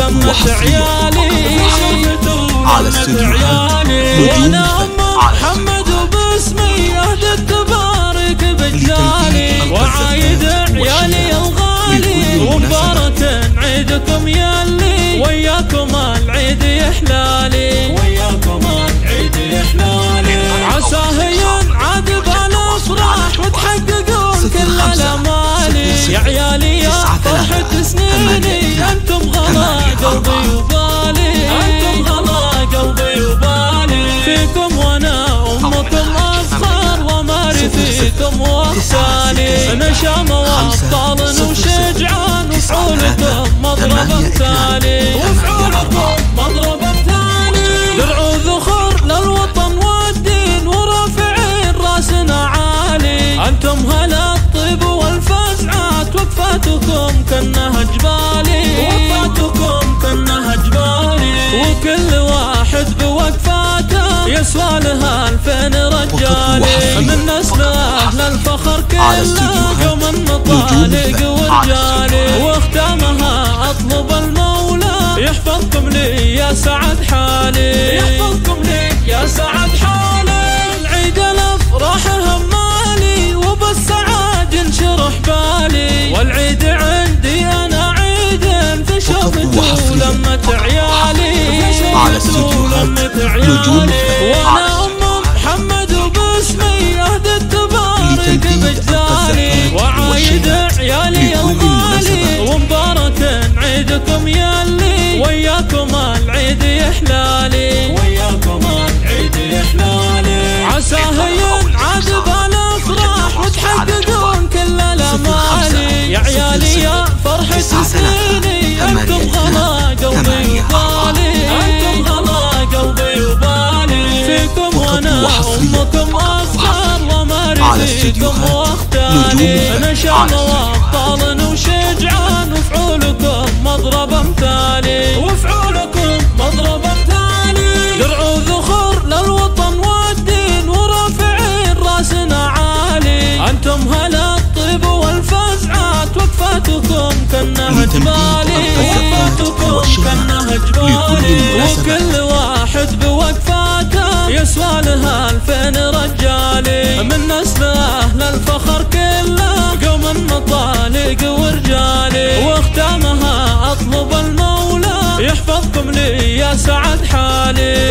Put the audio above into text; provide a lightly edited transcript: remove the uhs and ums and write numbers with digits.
ولمت عيالي على استديوهات نجوم الفن محمد وباسمي اهدى التبارك بجلالي وعايد عيالي الغالي ومبارك عيدكم ياللي وياكم العيد يحلالي عساه ينعاد بالافراح وتحققون كل الامالي يا عيالي يا فرحة سنيني انتم غلا قلبي وبالي فيكم وانا امكم افخر وما فيكم واخسالي نشام وابطال وشجعان وفعولكم مضرب امثالي درع ذخر للوطن والدين ورافعين راسنا عالي انتم هلا الطيب والفزعات وقفاتكم كانها جبالي وكل واحد بوقفاته يسوى لها 2000 رجالي من نسل اهل الفخر كله قوم مطالق ورجالي واختامها اطلب المولى يحفظكم لي يا سعد حالي العيد الافراح همالي وبالسعاد ينشرح بالي والعيد عندي انا عيد في شوفته ولمت عيالي على استديوهات نجوم الفن وانا ام محمد وباسمي اهدى التبارك بجلالي وعايد عيالي الغالي ومبارك عيدكم ياللي وياكم العيد يحلالي عساه ينعاد بالافراح وتحققون كل الامالي يا عيالي يا فرحة سنيني انتم غلا قلبي وبالي فيكم وانا امكم افخر وما فيكم واختالي نشام وابطال وشجعان وفعولكم مضرب امثالي درع ذخر للوطن والدين ورافعين راسنا عالي انتم هلا الطيب والفزعات وقفاتكم كانها جبالي وكل واحد بوقفاته يسوى لها 2000 رجالي من نسل اهل الفخر كله قوم مطالق ورجالي واختامها اطلب المولى يحفظكم لي يا سعد حالي